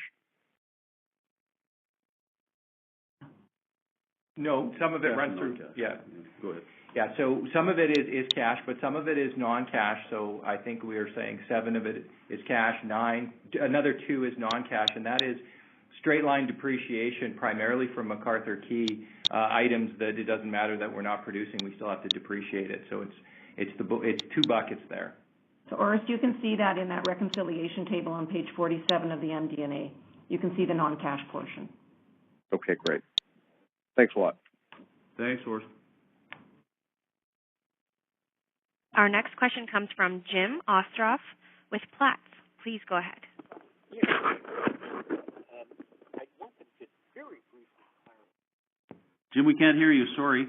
No, some of it runs through. Yeah, go ahead. Yeah, so some of it is cash, but some of it is non-cash. So I think we are saying 7 of it is cash, 9, another 2 is non-cash, and that is straight line depreciation, primarily from McArthur Key items that it doesn't matter that we're not producing, we still have to depreciate it. So it's 2 buckets there. So, Orest, you can see that in that reconciliation table on page 47 of the MD&A. You can see the non-cash portion. Okay, great. Thanks a lot. Thanks, Orest. Our next question comes from Jim Ostroff with Platts. Please go ahead. Jim, we can't hear you. Sorry.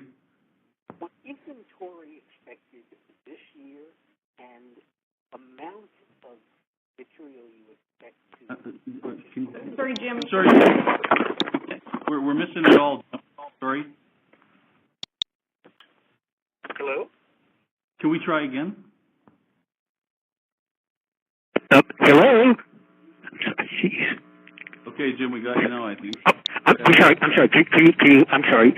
What inventory expected this year and amount of material you expect to... Sorry, Jim. Sorry. We're missing it all. Sorry. Hello? Can we try again? Hello? Jeez. Okay, Jim, we got you now, I think. I'm sorry. Can you, I'm sorry.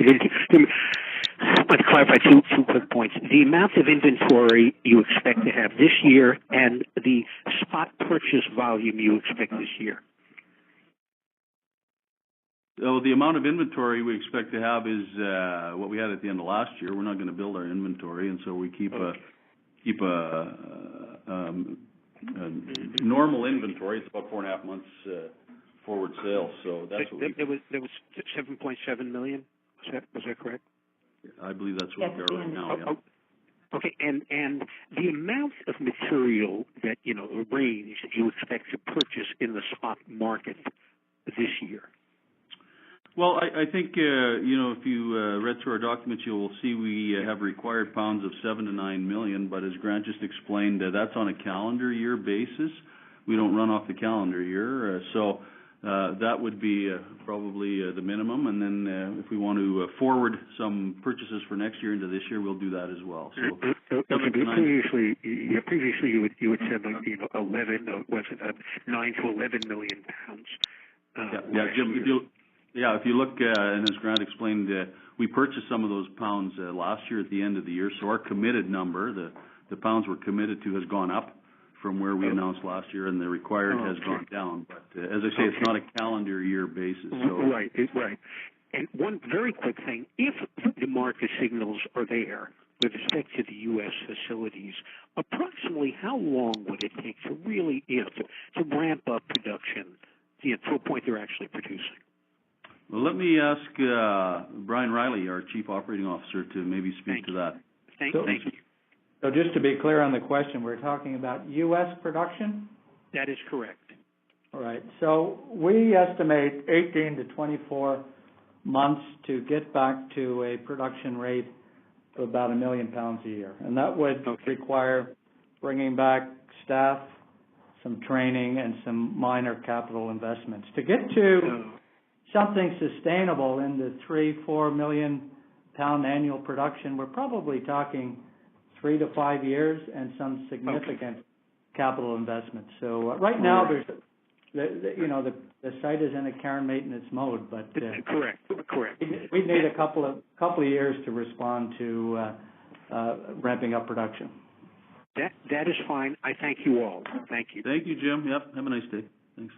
I want to clarify two quick points. The amount of inventory you expect to have this year and the spot purchase volume you expect this year. So the amount of inventory we expect to have is what we had at the end of last year. We're not going to build our inventory, and so we keep a normal inventory. It's about 4.5 months forward sales. So that's what there was 7.7 million. Was that correct? I believe that's what we are right now. Yeah. Okay, and the amount of material that the range that you expect to purchase in the spot market this year. Well, I think, if you read through our documents, you will see we have required pounds of 7 to 9 million, but as Grant just explained, that's on a calendar year basis. we don't run off the calendar year. So that would be probably the minimum. And then if we want to forward some purchases for next year into this year, we'll do that as well. So previously you had said 9 to 11 million pounds. Jim, if you look, and as Grant explained, we purchased some of those pounds last year at the end of the year, so our committed number, the pounds we're committed to, has gone up from where we announced last year, and the required has gone down. But as I say, it's not a calendar year basis. So. Right. And one very quick thing, if the market signals are there with respect to the U.S. facilities, approximately how long would it take to really, to ramp up production, to a point they're actually producing? Well, let me ask Brian Riley, our Chief Operating Officer, to maybe speak to that. Thank you. So just to be clear on the question, we're talking about U.S. production? That is correct. All right. So we estimate 18 to 24 months to get back to a production rate of about 1 million pounds a year. And that would require bringing back staff, some training, and some minor capital investments. To get to something sustainable in the 3-4 million pound annual production, we're probably talking 3 to 5 years and some significant capital investments. So right now, there's the site is in a care and maintenance mode, but correct. We need a couple of years to respond to ramping up production. That is fine. I thank you all. Thank you. Thank you, Jim. Yep. Have a nice day. Thanks.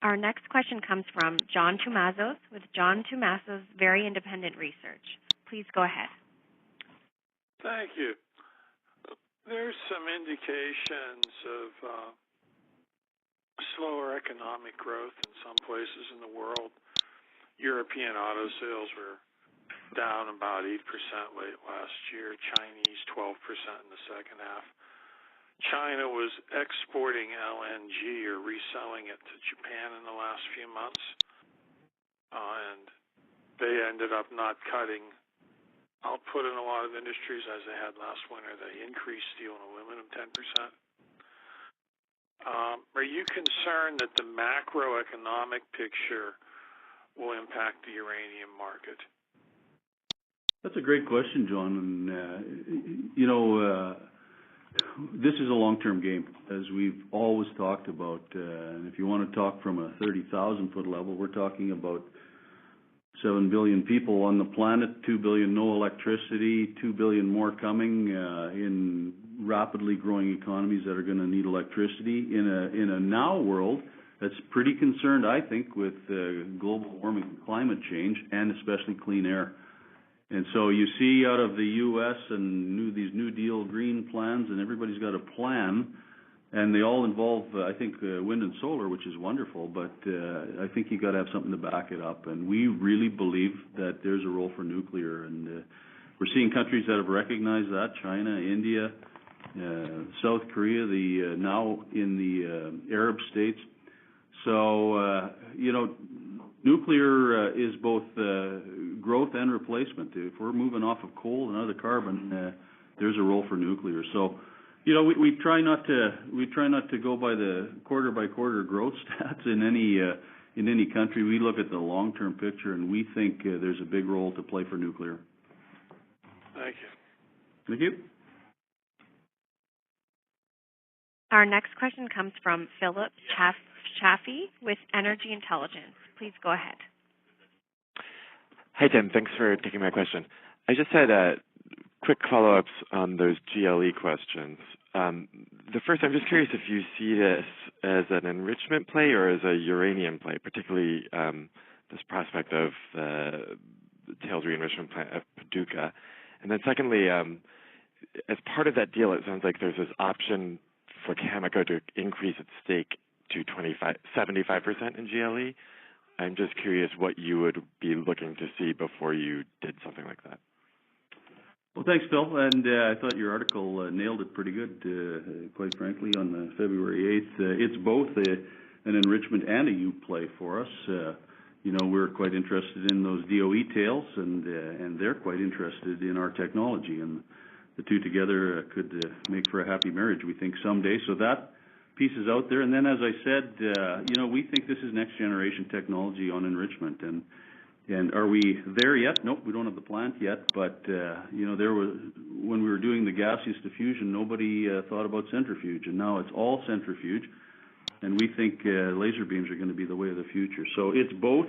Our next question comes from John Tumazos with John Tumazos Very Independent Research. Please go ahead. Thank you. There's some indications of slower economic growth in some places in the world. European auto sales were down about 8% late last year, Chinese 12% in the second half. China was exporting LNG or reselling it to Japan in the last few months, and they ended up not cutting output in a lot of industries as they had last winter. They increased steel and aluminum 10%. Are you concerned that the macroeconomic picture will impact the uranium market? That's a great question, John. And, this is a long-term game, as we've always talked about. And if you want to talk from a 30,000-foot level, we're talking about 7 billion people on the planet, 2 billion no electricity, 2 billion more coming in rapidly growing economies that are going to need electricity in a now world that's pretty concerned, I think, with global warming and climate change, and especially clean air. And so you see out of the U.S. and these New Deal green plans, and everybody's got a plan, and they all involve, I think, wind and solar, which is wonderful, but I think you got to have something to back it up. And we really believe that there's a role for nuclear, and we're seeing countries that have recognized that: China, India, South Korea, now in the Arab states. So, nuclear is both growth and replacement. If we're moving off of coal and other carbon, there's a role for nuclear. So, we try not to go by the quarter by quarter growth stats in any country. We look at the long-term picture, and we think there's a big role to play for nuclear. Thank you. Thank you. Our next question comes from Philip Chaffee with Energy Intelligence. Please go ahead. Hi, Tim. Thanks for taking my question. I just had quick follow-ups on those GLE questions. The first, I'm just curious if you see this as an enrichment play or as a uranium play, particularly this prospect of the tails re-enrichment plant at Paducah. And then secondly, as part of that deal, it sounds like there's this option for CAMECO to increase its stake to 75% in GLE. I'm just curious what you would be looking to see before you did something like that. Well, thanks, Phil. And I thought your article nailed it pretty good, quite frankly, on February 8th. It's both an enrichment and a U play for us. We're quite interested in those DOE tails, and they're quite interested in our technology. And the two together could make for a happy marriage, we think, someday. So pieces out there. And then, as I said, we think this is next generation technology on enrichment. And are we there yet? Nope, we don't have the plant yet. But there was, when we were doing the gaseous diffusion, nobody thought about centrifuge, and now it's all centrifuge. And we think laser beams are going to be the way of the future. So it's both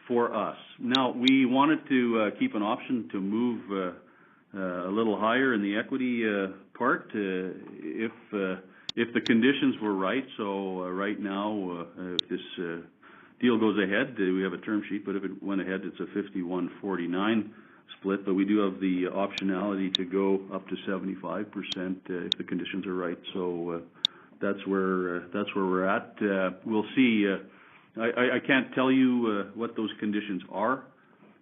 for us. Now, we wanted to keep an option to move a little higher in the equity part if the conditions were right. So right now, if this deal goes ahead, we have a term sheet, but if it went ahead, it's a 51-49 split. But we do have the optionality to go up to 75% if the conditions are right. So that's where we're at. We'll see. I can't tell you what those conditions are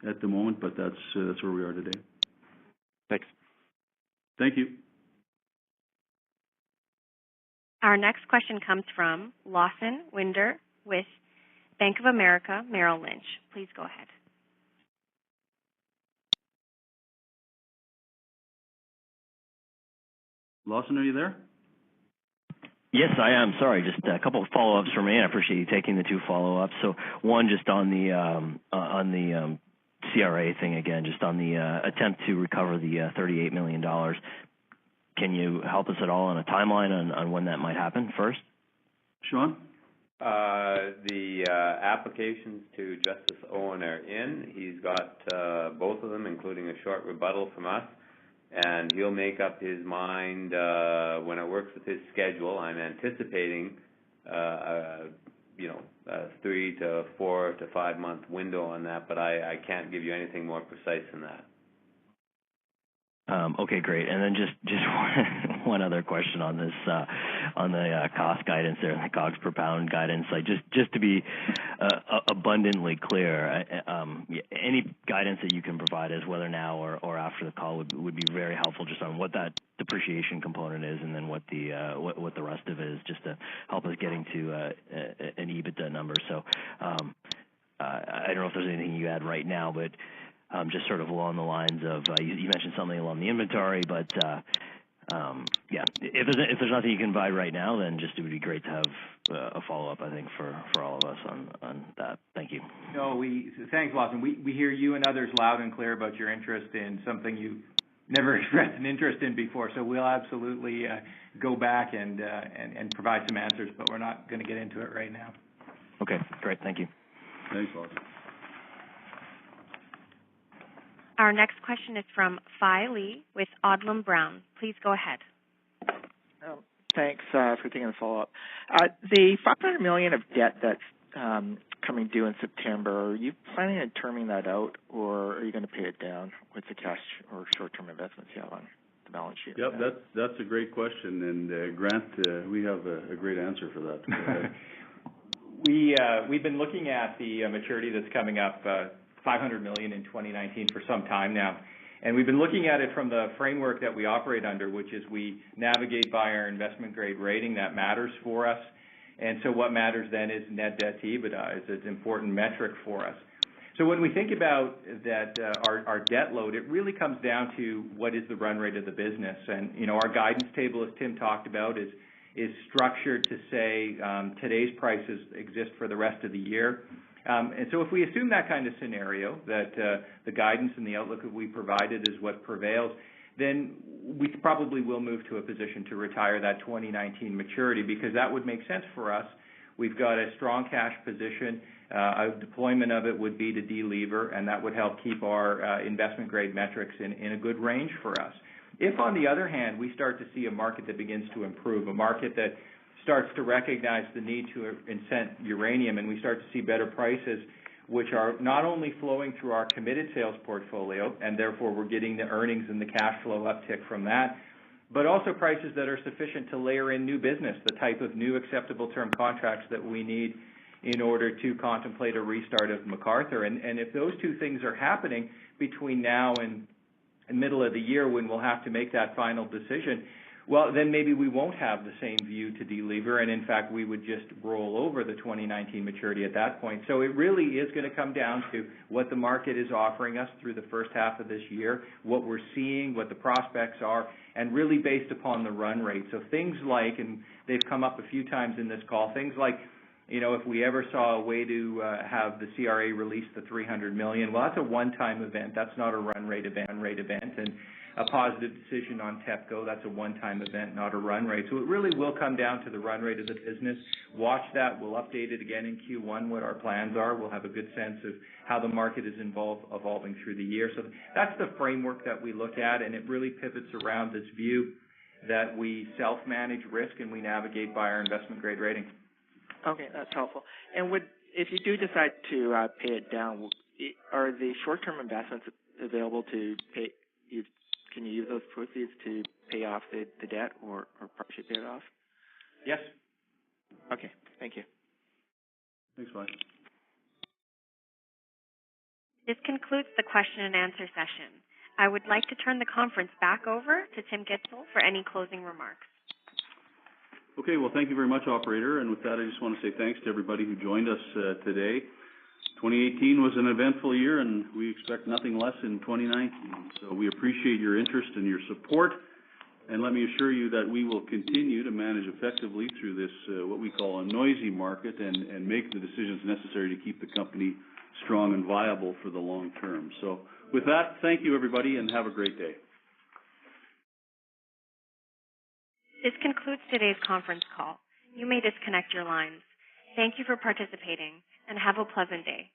at the moment, but that's where we are today. Thanks. Thank you. Our next question comes from Lawson Winder with Bank of America Merrill Lynch. Please go ahead. Lawson, are you there? Yes, I am. Sorry, just a couple of follow-ups for me. I appreciate you taking the two follow-ups. So one, just on the CRA thing again, just on the attempt to recover the $38 million. Can you help us at all on a timeline on when that might happen first? Sean? The applications to Justice Owen are in. He's got both of them, including a short rebuttal from us, and he'll make up his mind when it works with his schedule. I'm anticipating a 3 to 4 to 5 month window on that, but I can't give you anything more precise than that. Okay, great. And then just one other question on this, on the cost guidance there, the COGS per pound guidance. Like just to be abundantly clear, any guidance that you can provide us, whether now or after the call, would be very helpful, just on what that depreciation component is, and then what the rest of it is, just to help us getting to an EBITDA number. So I don't know if there's anything you add right now, but just sort of along the lines of, you mentioned something along the inventory, but yeah, if there's nothing you can provide right now, then just it would be great to have a follow-up, I think, for all of us on that. Thank you. No, thanks, Lawson. We hear you and others loud and clear about your interest in something you never expressed an interest in before, so we'll absolutely go back and provide some answers, but we're not going to get into it right now. Okay, great. Thank you. Thanks, Lawson. Our next question is from Phi Lee with Odlum Brown. Please go ahead. Thanks for taking the follow-up. The $500 million of debt that's coming due in September, are you planning on terming that out, or are you going to pay it down with the cash or short-term investments you have on the balance sheet? Yep, that's a great question, and Grant, we have a great answer for that. We've been looking at the maturity that's coming up, $500 million in 2019 for some time now. And we've been looking at it from the framework that we operate under, which is we navigate by our investment grade rating. That matters for us. And so what matters then is net debt to EBITDA. It's an important metric for us. So when we think about that, our debt load, it really comes down to what is the run rate of the business. And, our guidance table, as Tim talked about, is structured to say today's prices exist for the rest of the year. And so if we assume that kind of scenario, that the guidance and the outlook that we provided is what prevails, then we probably will move to a position to retire that 2019 maturity, because that would make sense for us. We've got a strong cash position. A deployment of it would be to delever, and that would help keep our investment-grade metrics in a good range for us. If, on the other hand, we start to see a market that begins to improve, a market that starts to recognize the need to incent uranium, and we start to see better prices, which are not only flowing through our committed sales portfolio, and therefore we're getting the earnings and the cash flow uptick from that, but also prices that are sufficient to layer in new business, the type of new acceptable term contracts that we need in order to contemplate a restart of MacArthur. And if those two things are happening between now and the middle of the year, when we'll have to make that final decision, well, then maybe we won't have the same view to delever, and in fact, we would just roll over the 2019 maturity at that point. So it really is going to come down to what the market is offering us through the first half of this year, what we're seeing, what the prospects are, and really based upon the run rate. So things like, and they've come up a few times in this call, things like, if we ever saw a way to have the CRA release the $300 million, well, that's a one-time event. That's not a run rate event. And a positive decision on TEPCO, that's a one-time event, not a run rate. So it really will come down to the run rate of the business. Watch that. We'll update it again in Q1, what our plans are. We'll have a good sense of how the market is evolving through the year. So that's the framework that we look at, and it really pivots around this view that we self-manage risk and we navigate by our investment-grade rating. Okay, that's helpful. And if you do decide to pay it down, are the short-term investments available to pay? Can you use those proceeds to pay off the debt or partially pay it off? Yes. Okay, thank you. Thanks, Mike. This concludes the question and answer session. I would like to turn the conference back over to Tim Gitzel for any closing remarks. Okay, well, thank you very much, operator. And with that, I just want to say thanks to everybody who joined us today. 2018 was an eventful year, and we expect nothing less in 2019. So we appreciate your interest and your support, and let me assure you that we will continue to manage effectively through this, what we call a noisy market, and make the decisions necessary to keep the company strong and viable for the long term. So with that, thank you, everybody, and have a great day. This concludes today's conference call. You may disconnect your lines. Thank you for participating, and have a pleasant day.